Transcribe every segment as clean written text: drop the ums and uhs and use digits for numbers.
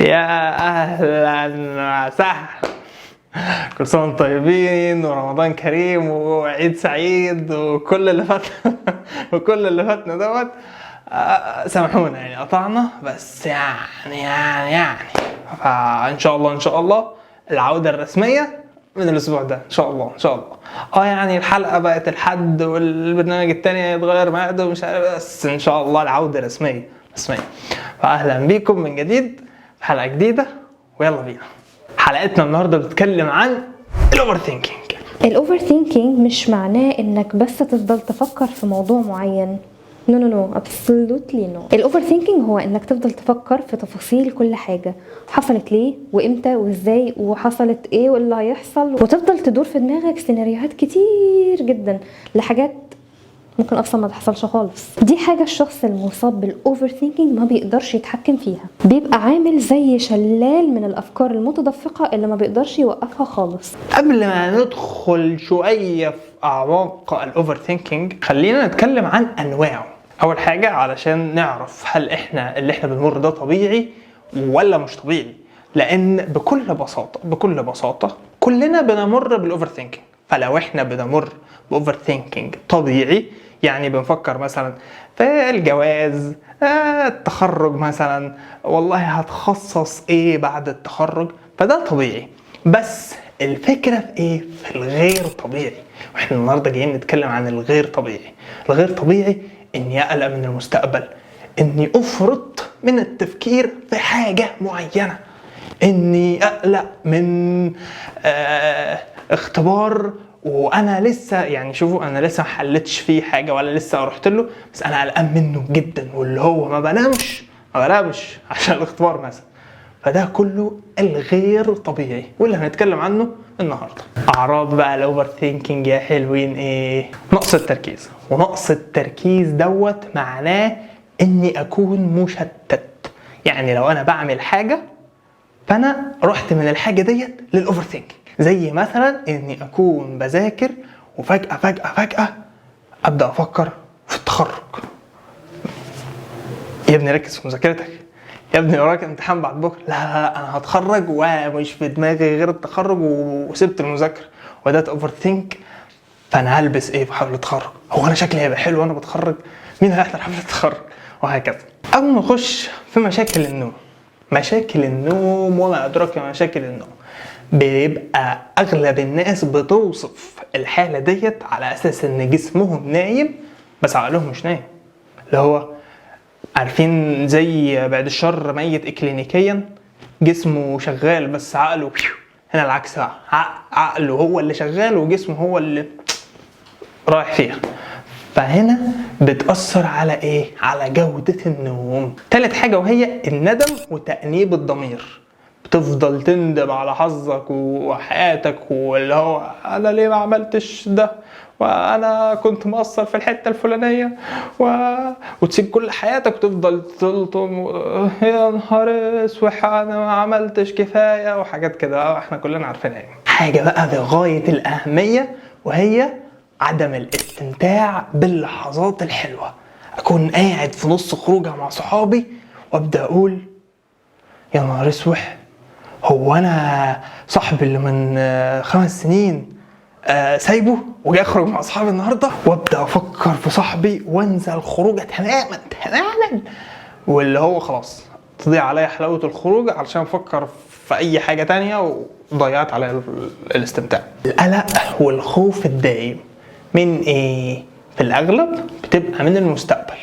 يا اهلا وسهلا، كل سنه وانتم طيبين ورمضان كريم وعيد سعيد وكل اللي فات وكل اللي فاتنا دوت. سامحونا يعني قطعنا، بس يعني فان شاء الله العوده الرسميه من الاسبوع ده ان شاء الله. يعني الحلقه بقت الحد والبرنامج التاني هيتغير ميعاده ومش عارف، بس ان شاء الله العوده رسميه. فاهلا بيكم من جديد في حلقه جديده، ويلا بينا. حلقتنا النهارده بتتكلم عن الاوفر ثينكينج. الاوفر ثينكينج مش معناه انك بس تفضل تفكر في موضوع معين. نو ابسولوتلي نو. الاوفر ثينكينج هو انك تفضل تفكر في تفاصيل كل حاجه، حصلت ليه وامتى وازاي وحصلت ايه واللي هيحصل، وتفضل تدور في دماغك سيناريوهات كتير جدا لحاجات ممكن اصلا ما تحصلش خالص. دي حاجه الشخص المصاب بالاوفر ثينكينج ما بيقدرش يتحكم فيها، بيبقى عامل زي شلال من الافكار المتدفقه اللي ما بيقدرش يوقفها خالص. قبل ما ندخل شويه في اعماق الاوفر ثينكينج، خلينا نتكلم عن انواعه. اول حاجه علشان نعرف هل احنا اللي احنا بنمر ده طبيعي ولا مش طبيعي، لان بكل بساطه كلنا بنمر بالاوفر ثينكينج. فلو احنا بنمر باوفر ثينكينج طبيعي، يعني بنفكر مثلا في الجواز، التخرج مثلا، والله هتخصص ايه بعد التخرج، فده طبيعي. بس الفكرة في ايه؟ في الغير طبيعي. واحنا النهاردة جايين نتكلم عن الغير طبيعي. الغير طبيعي اني اقلق من المستقبل، اني افرط من التفكير في حاجة معينة، اني اقلق من اختبار وانا لسه، يعني شوفوا، انا لسه ما حلتش فيه حاجه ولا لسه رحت له، بس انا قلقان منه جدا، واللي هو ما بنامش عشان الاختبار مثلا. فده كله الغير طبيعي، واللي هنتكلم عنه النهارده. اعراض بقى الاوفر ثينكينج يا حلوين ايه؟ نقص التركيز. ونقص التركيز دوت معناه اني اكون مشتت. يعني لو انا بعمل حاجه فانا رحت من الحاجه ديت للاوفر ثينكينج. زي مثلا اني اكون بذاكر وفجأة ابدا افكر في التخرج. يا ابني ركز في مذاكرتك، يا ابني وراك امتحان بعد بكره. لا انا هتخرج ومش في دماغي غير التخرج وسبت المذاكره، وبدات اوفر ثينك. فانا هلبس ايه في حفله التخرج؟ هو انا شكلي هيبقى حلو وانا بتخرج؟ مين هيحضر حفله التخرج؟ وهكذا. اول ما نخش في مشاكل النوم وما ادراك مشاكل النوم، بيبقى اغلب الناس بتوصف الحاله ديت على اساس ان جسمهم نايم بس عقلهم مش نايم. اللي هو عارفين زي بعد الشر ميت اكلينيكيا، جسمه شغال بس عقله هنا العكس بقى، عقله هو اللي شغال وجسمه هو اللي رايح فيها. فهنا بتأثر على ايه؟ على جودة النوم. تالت حاجة وهي الندم وتأنيب الضمير. بتفضل تندم على حظك وحياتك، واللي هو انا ليه ما عملتش ده، وانا كنت مقصر في الحتة الفلانية وتسيب كل حياتك وتفضل تلطم يا نهار اسود انا ما عملتش كفاية وحاجات كده احنا كلنا عارفينها. حاجة بقى بغاية الأهمية وهي عدم الاستمتاع باللحظات الحلوة. اكون قاعد في نص خروجه مع صحابي وابدا اقول يا نهار اسود، هو انا صاحبي اللي من 5 سنين سايبه وجاي اخرج مع اصحابي النهارده، وابدا افكر في صاحبي وانزل خروجه تماما واللي هو خلاص تضيع عليا حلاوه الخروج علشان افكر في اي حاجه تانية وضيعت على الاستمتاع. القلق والخوف الدائم من ايه؟ في الاغلب بتبقى من المستقبل،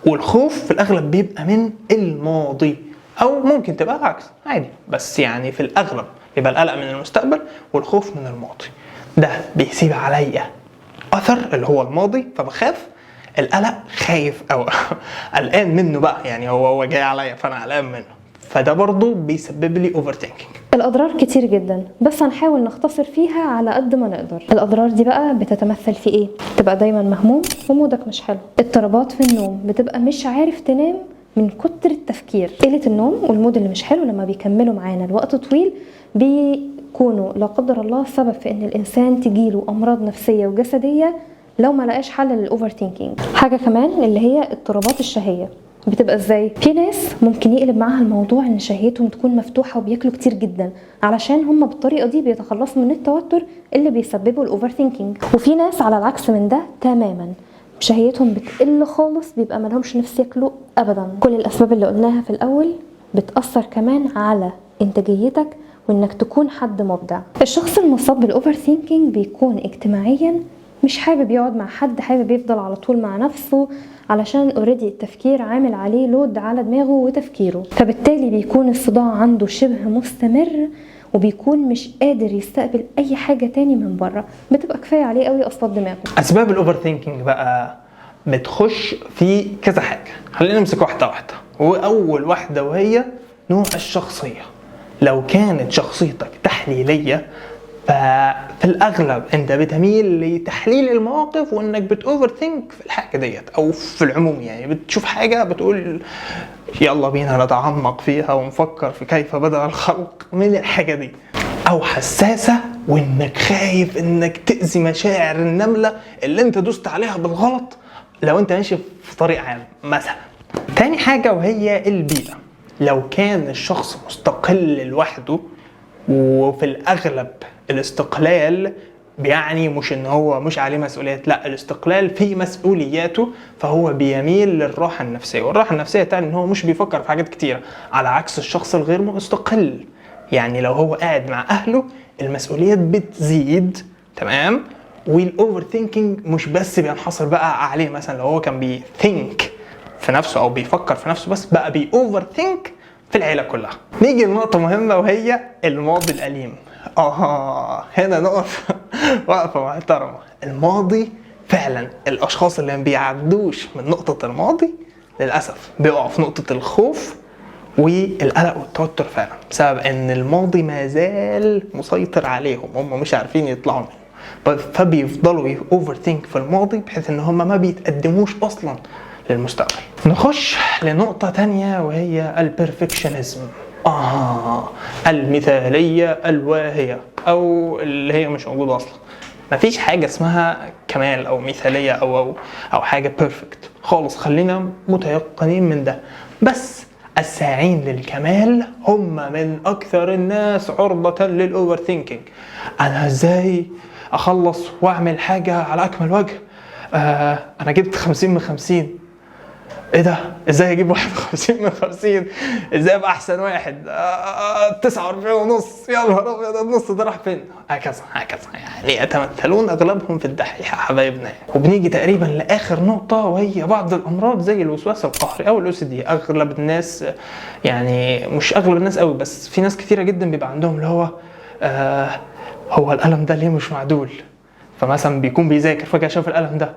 والخوف في الاغلب بيبقى من الماضي، او ممكن تبقى العكس عادي، بس يعني في الاغلب يبقى القلق من المستقبل والخوف من الماضي. ده بيسيب عليا اثر اللي هو الماضي، فبخاف. القلق خايف او قلقان منه بقى، يعني هو جاي عليا فانا قلقان منه، فده برضو بيسبب لي اوفر ثينكينج. الاضرار كتير جدا، بس هنحاول نختصر فيها على قد ما نقدر. الاضرار دي بقى بتتمثل في ايه؟ تبقى دايما مهموم ومودك مش حلو، اضطرابات في النوم، بتبقى مش عارف تنام من كتر التفكير. قلة النوم والمود اللي مش حلو لما بيكملوا معانا لوقت طويل بيكونوا لا قدر الله سبب في ان الانسان تجيله امراض نفسية وجسدية لو ما لقاش حل للاوفر ثينكينج. حاجة كمان اللي هي اضطرابات الشهية، بتبقى ازاي؟ في ناس ممكن يقلب معاها الموضوع ان شهيتهم تكون مفتوحه وبياكلوا كتير جدا علشان هم بالطريقه دي بيتخلصوا من التوتر اللي بيسببه الاوفر ثينكينج. وفي ناس على العكس من ده تماما، شهيتهم بتقل خالص، بيبقى مالهمش نفس ياكلوا ابدا. كل الاسباب اللي قلناها في الاول بتاثر كمان على انتاجيتك وانك تكون حد مبدع. الشخص المصاب بالاوفر ثينكينج بيكون اجتماعيا مش حابب يقعد مع حد، حابب يفضل على طول مع نفسه علشان اوريدي التفكير عامل عليه لود على دماغه وتفكيره، فبالتالي بيكون الصداع عنده شبه مستمر وبيكون مش قادر يستقبل اي حاجه تاني من بره، بتبقى كفايه عليه قوي اصوات دماغه. اسباب الاوفر ثينكينج بقى بتخش في كذا حاجه، خلينا نمسك واحده واحده. واول واحده وهي نوع الشخصيه. لو كانت شخصيتك تحليليه ففي الاغلب انت بتميل لتحليل المواقف وانك بتوفر ثينك في الحاجه ديت، او في العموم يعني بتشوف حاجه بتقول يلا بينا نتعمق فيها ونفكر في كيف بدأ الخلق من الحاجه دي. او حساسه وانك خايف انك تأذي مشاعر النمله اللي انت دوست عليها بالغلط لو انت ماشي في طريق عام مثلا. تاني حاجه وهي البيئه. لو كان الشخص مستقل لوحده، وفي الاغلب الاستقلال يعني مش ان هو مش عليه مسؤوليات، لا، الاستقلال في مسؤولياته، فهو بيميل للراحه النفسيه. والراحه النفسيه تعني ان هو مش بيفكر في حاجات كتيره، على عكس الشخص الغير مستقل. يعني لو هو قاعد مع اهله المسؤوليات بتزيد، تمام، والاوفر ثينكينج مش بس بينحصر بقى عليه. مثلا لو هو كان بيثينك في نفسه او بيفكر في نفسه بس، بقى بيوفر ثينك في العيله كلها. نيجي لنقطه مهمه وهي الماضي الاليم. هنا نقف وقفه محترمه. الماضي فعلا الاشخاص اللي ما بيعدوش من نقطه الماضي للاسف بيقعوا في نقطه الخوف والقلق والتوتر فعلا، بسبب ان الماضي ما زال مسيطر عليهم، هم مش عارفين يطلعوا منه، فبيفضلوا اوفر ثينك في الماضي بحيث ان هم ما بيتقدموش اصلا للمستقبل. نخش لنقطة تانية وهي البرفكشنزم. المثالية الواهية، او اللي هي مش موجودة اصلا. مفيش حاجة اسمها كمال او مثالية او حاجة بيرفكت خالص، خلينا متيقنين من ده. بس الساعين للكمال هم من اكثر الناس عرضة للاوفر ثينكينج. انا ازاي اخلص واعمل حاجة على اكمل وجه؟ انا جبت 50 من 50. ايه ده؟ ازاي اجيب 51 من 50؟ ازاي ابقى احسن واحد؟ 49 ونص، يا نهار ابيض النص ده راح فين؟ هكذا يعني يتمثلون اغلبهم في الدحيحه حبايبنا. وبنيجي تقريبا لاخر نقطه وهي بعض الامراض زي الوسواس القهري او الOCD. اغلب الناس، يعني مش اغلب الناس قوي، بس في ناس كتيره جدا بيبقى عندهم اللي هو هو القلم ده ليه مش معدول؟ فمثلا بيكون بيذاكر فجاه شاف القلم ده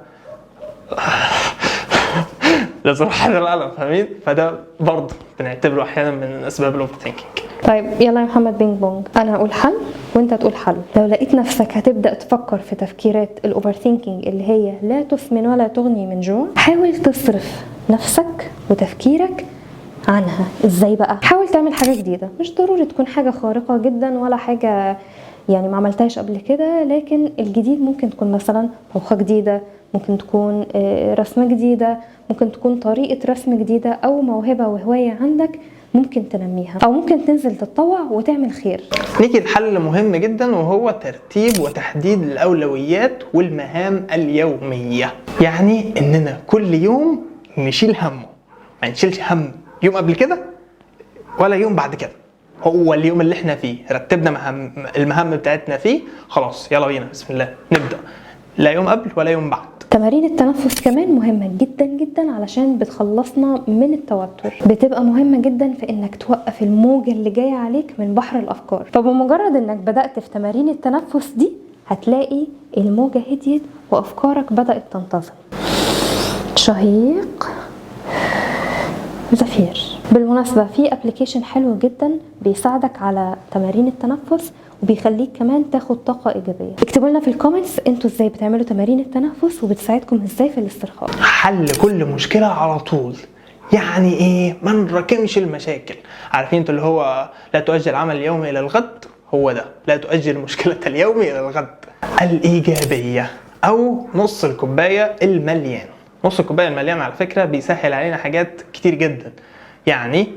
لازم اروح على القلم، فاهمين؟ فده برضه بنعتبره احيانا من اسباب الاوفر ثينكينج. طيب يلا يا محمد بينج بونج، انا هقول حل وانت تقول حل. لو لقيت نفسك هتبدا تفكر في تفكيرات الاوفر ثينكينج اللي هي لا تثمن ولا تغني من جوع، حاول تصرف نفسك وتفكيرك عنها. ازاي بقى؟ حاول تعمل حاجه جديده، مش ضروري تكون حاجه خارقه جدا ولا حاجه يعني ما عملتهاش قبل كده، لكن الجديد ممكن تكون مثلا طبخه جديده، ممكن تكون رسمه جديده، ممكن تكون طريقه رسم جديده، او موهبه وهوايه عندك ممكن تنميها، او ممكن تنزل تتطوع وتعمل خير. نيجي لحل مهم جدا وهو ترتيب وتحديد الاولويات والمهام اليوميه. يعني اننا كل يوم نشيل همه، ما نشيلش هم يوم قبل كده ولا يوم بعد كده. هو اليوم اللي احنا فيه رتبنا المهام بتاعتنا فيه، خلاص يلا بينا بسم الله نبدأ، لا يوم قبل ولا يوم بعد. تمارين التنفس كمان مهمة جدا جدا علشان بتخلصنا من التوتر، بتبقى مهمة جدا في انك توقف الموجة اللي جاية عليك من بحر الافكار. فبمجرد انك بدأت في تمارين التنفس دي هتلاقي الموجة هديت وافكارك بدأت تنتظم. شهيق زفير. بالمناسبة في ابليكيشن حلو جدا بيساعدك على تمارين التنفس وبيخليك كمان تاخد طاقة إيجابية. اكتبوا لنا في الكومنتس انتوا ازاي بتعملوا تمارين التنفس وبتساعدكم ازاي في الاسترخاء. حل كل مشكلة على طول، يعني ايه؟ ما نراكمش المشاكل. عارفين انتوا اللي هو لا تؤجل عمل اليوم الى الغد؟ هو ده، لا تؤجل مشكلة اليوم الى الغد. الإيجابية او نص الكوباية المليان. نص الكوبايه المليان على فكره بيسهل علينا حاجات كتير جدا. يعني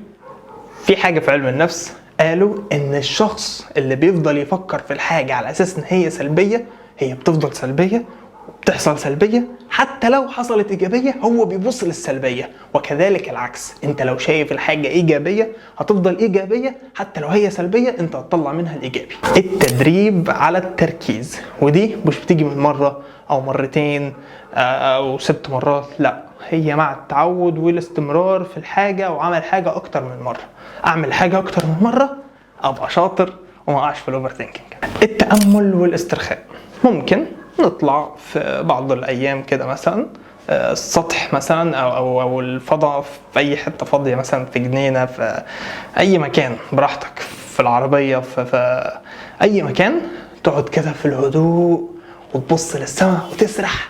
في حاجه في علم النفس قالوا ان الشخص اللي بيفضل يفكر في الحاجه على اساس ان هي سلبيه، هي بتفضل سلبيه وبتحصل سلبيه، حتى لو حصلت ايجابيه هو بيبص للسلبيه. وكذلك العكس، انت لو شايف الحاجه ايجابيه هتفضل ايجابيه، حتى لو هي سلبيه انت هتطلع منها الايجابي. التدريب على التركيز، ودي مش بتيجي من مره او مرتين او 6 مرات، لا، هي مع التعود والاستمرار في الحاجه وعمل حاجه اكتر من مره. اعمل حاجه اكتر من مره ابقى شاطر وما اقعش في الاوفر ثينكينج. التامل والاسترخاء، ممكن نطلع في بعض الايام كده مثلا السطح مثلا او الفضاء، في اي حته فاضيه مثلا، في جنينه، في اي مكان براحتك، في العربيه، في اي مكان، تقعد كده في الهدوء وتبص للسماء وتسرح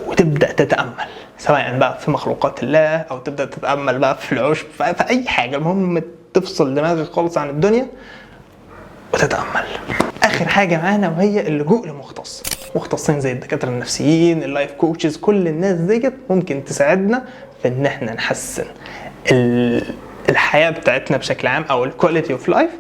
وتبدا تتامل، سواء بقى في مخلوقات الله او تبدا تتامل بقى في العشب، في اي حاجه. المهم تفصل دماغك خالص عن الدنيا وتتامل. اخر حاجه معانا وهي اللجوء لمختص، مختصين زي الدكاتره النفسيين، اللايف كوتشز، كل الناس ديت ممكن تساعدنا في ان احنا نحسن الحياه بتاعتنا بشكل عام او الكواليتي اوف لايف،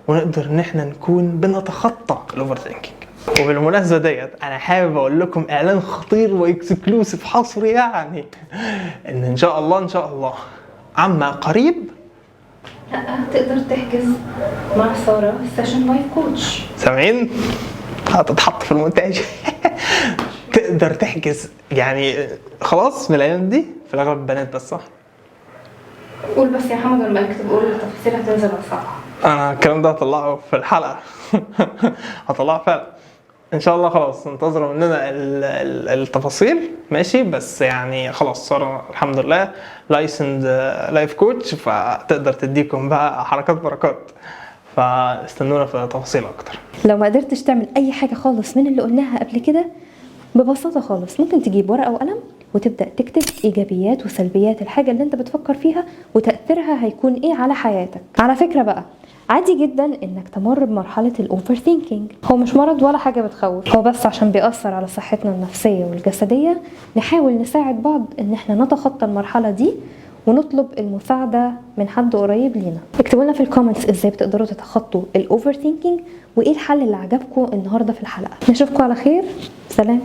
ونقدر ان احنا نكون بنتخطى الاوفر ثينكينج. وبالمناسبه ديت انا حابب اقول لكم اعلان خطير واكسكلوسيف حصري، يعني ان شاء الله عما قريب تقدر تحجز مع سارة سيشن لايف كوتش. سامعين؟ هتتحط في المونتاج. تقدر تحجز، يعني خلاص من الايام دي في الاغلب بنات بس، صح؟ قول بس يا محمد لما اكتب قول التفاصيل هتنزل على الصفحه. انا الكلام ده هطلعه في الحلقه. هطلعه فعلا ان شاء الله. خلاص انتظروا مننا التفاصيل، ماشي؟ بس يعني خلاص صار الحمد لله لايسند لايف كوتش، فتقدر تديكم بقى حركات بركات، فاستنونا في تفاصيل اكتر. لو ما قدرتش تعمل اي حاجه خالص من اللي قلناها قبل كده، ببساطه خالص ممكن تجيب ورقه وقلم وتبدا تكتب ايجابيات وسلبيات الحاجه اللي انت بتفكر فيها وتاثيرها هيكون ايه على حياتك. على فكره بقى، عادي جدا انك تمر بمرحله الاوفر ثينكينج، هو مش مرض ولا حاجه بتخوف، هو بس عشان بيأثر على صحتنا النفسيه والجسديه نحاول نساعد بعض ان احنا نتخطى المرحله دي ونطلب المساعده من حد قريب لينا. اكتبوا لنا في الكومنتس ازاي بتقدروا تتخطوا الاوفر ثينكينج وايه الحل اللي عجبكم النهارده في الحلقه. نشوفكم على خير، سلام.